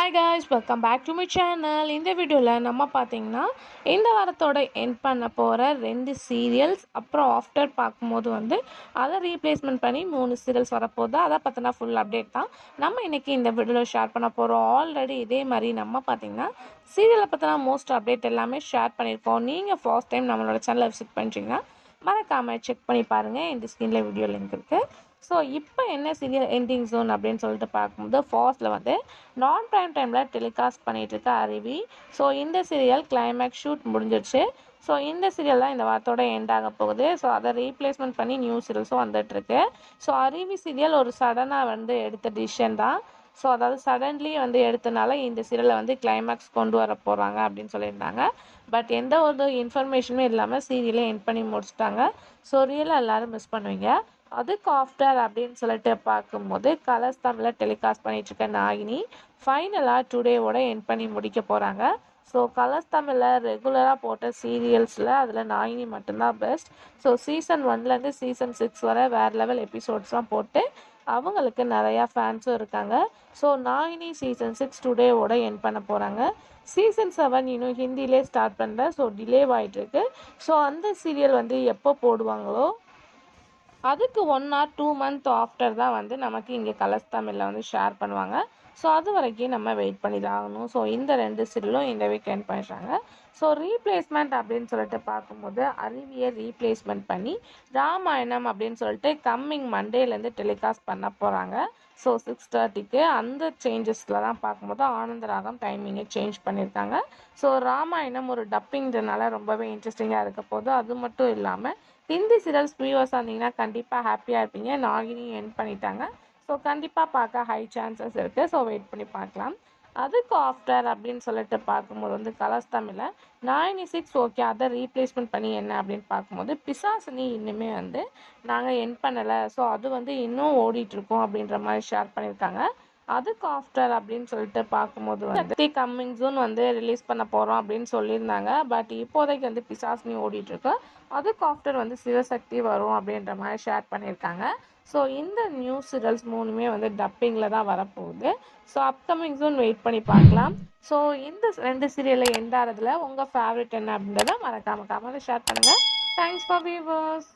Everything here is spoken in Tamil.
Hi guys, welcome back to my channel. இந்த வீடியோவில் நம்ம பார்த்தீங்கன்னா இந்த வாரத்தோட எண்ட் பண்ண போகிற 2 சீரியல்ஸ் அப்புறம் ஆஃப்டர் பார்க்கும்போது அதை ரீப்ளேஸ்மெண்ட் பண்ணி 3 சீரியல்ஸ் வரப்போகுது. அதை பற்றின ஃபுல் அப்டேட் தான் நம்ம இன்றைக்கி இந்த வீடியோவில் ஷேர் பண்ண போகிறோம். ஆல்ரெடி இதே மாதிரி நம்ம பார்த்தீங்கன்னா சீரியலை பற்றின மோஸ்ட் அப்டேட் எல்லாமே ஷேர் பண்ணியிருக்கோம். நீங்கள் ஃபர்ஸ்ட் டைம் நம்மளோட சேனலை விசிட் பண்ணிட்டீங்கன்னா மறக்காமல் செக் பண்ணி பாருங்கள். இந்த ஸ்க்ரீனில் வீடியோ லிங்க் இருக்குது. ஸோ இப்போ என்ன சீரியல் எண்டிங் ஜோன் அப்படின்னு சொல்லிட்டு பார்க்கும்போது ஃபாஸ்ட்டில் நான் ப்ரைம் டைமில் டெலிகாஸ்ட் பண்ணிகிட்டு இருக்க அருவி. ஸோ இந்த சீரியல் கிளைமேக்ஸ் ஷூட் முடிஞ்சிருச்சு. ஸோ இந்த சீரியல் தான் இந்த வாரத்தோட எண்ட் ஆக போகுது. ஸோ அதை ரீப்ளேஸ்மெண்ட் பண்ணி நியூ சீரியல்ஸும் வந்துட்டுருக்கு. ஸோ அருவி சீரியல் ஒரு சடனாக எடுத்த டிசிஷன் தான். ஸோ அதாவது சடன்லி எடுத்தனால இந்த சீரியலை கிளைமேக்ஸ் கொண்டு வர போகிறாங்க அப்படின்னு சொல்லியிருந்தாங்க. பட் எந்த ஒரு இன்ஃபர்மேஷனுமே இல்லாமல் சீரியலை எண்ட் பண்ணி முடிச்சிட்டாங்க. ஸோ ரியலாக எல்லோரும் மிஸ் பண்ணுவீங்க. அதுக்கு ஆஃப்டர் அப்படின்னு சொல்லிட்டு பார்க்கும்போது கலர்ஸ் தமிழில் டெலிகாஸ்ட் பண்ணிகிட்ருக்க நாகினி ஃபைனலாக டுடேவோட எண்ட் பண்ணி முடிக்க போகிறாங்க. ஸோ கலர்ஸ் தமிழில் ரெகுலராக போட்ட சீரியல்ஸில் அதில் நாகினி மட்டும்தான் பெஸ்ட். ஸோ சீசன் 1லேருந்து சீசன் 6 வரை வேறு லெவல் எபிசோட்ஸ்லாம் போட்டு அவங்களுக்கு நிறையா ஃபேன்ஸும் இருக்காங்க. ஸோ நாகினி சீசன் 6 டுடேவோட எண்ட் பண்ண போகிறாங்க. சீசன் 7 இன்னும் ஹிந்திலே ஸ்டார்ட் பண்ணல. ஸோ டிலே ஆகிட்டுருக்கு. ஸோ அந்த சீரியல் எப்போ போடுவாங்களோ அதுக்கு 1 or 2 months ஆஃப்டர் தான் நமக்கு இங்கே கலர்ஸ் தமிழில் ஷேர் பண்ணுவாங்க. ஸோ அது வரைக்கும் நம்ம வெயிட் பண்ணி தான் ஆகணும். ஸோ இந்த 2 சீரியலும் இந்த வீக் எண்ட் பண்ணிடுறாங்க. ஸோ ரீப்ளேஸ்மெண்ட் அப்படின்னு சொல்லிட்டு பார்க்கும்போது அருவியை ரீப்ளேஸ்மெண்ட் பண்ணி ராமாயணம் அப்படின்னு சொல்லிட்டு கம்மிங் மண்டேலேருந்து டெலிகாஸ்ட் பண்ண போகிறாங்க. ஸோ 6:30க்கு அந்த சேஞ்சஸில் தான் பார்க்கும்போது ஆனந்தராகம் டைமிங்கை சேஞ்ச் பண்ணியிருக்காங்க. ஸோ ராமாயணம் ஒரு டப்பிங்கிறதுனால ரொம்பவே இன்ட்ரெஸ்டிங்காக இருக்க போது. அது மட்டும் இல்லாமல் ஹிந்தி சீரியல்ஸ் வியூவர்ஸாக இருந்தீங்கன்னா கண்டிப்பாக ஹாப்பியாக இருப்பீங்க. நாகினி எண்ட் பண்ணிட்டாங்க. ஸோ கண்டிப்பாக பார்க்க ஹை சான்சஸ் இருக்குது. ஸோ வெயிட் பண்ணி பார்க்கலாம். அதுக்கு ஆஃப்டர் அப்படின்னு சொல்லிட்டு பார்க்கும்போது கலர்ஸ் தமிழில் 96 ஓகே அதை ரீப்ளேஸ்மெண்ட் பண்ணி என்ன அப்படின்னு பார்க்கும்போது பிசாசினி இன்னுமே நாங்கள் எண்ட் பண்ணலை. ஸோ அது இன்னும் ஓடிட்டுருக்கோம் அப்படின்ற மாதிரி ஷேர் பண்ணியிருக்காங்க. அதுக்கு ஆஃப்டர் அப்படின்னு சொல்லிட்டு பார்க்கும்போது கம்மிங் ஜூன் ரிலீஸ் பண்ண போகிறோம் அப்படின்னு சொல்லியிருந்தாங்க. பட் இப்போதைக்கு பிசாசினி ஓடிட்டுருக்கு. அதுக்கு ஆஃப்டர் சிவசக்தி வரும் அப்படின்ற மாதிரி ஷேர் பண்ணியிருக்காங்க. ஸோ இந்த நியூ சீரியல்ஸ் 3மே டப்பிங்கில் தான் வரப்போகுது. ஸோ அப்கமிங் ஜூன் வெயிட் பண்ணி பார்க்கலாம். ஸோ இந்த 2 சீரியலில் எண்ட் ஆகிறதுல உங்கள் ஃபேவரட் என்ன அப்படின்றத மறக்காமல் ஷேர் பண்ணுங்கள். Thanks for viewers.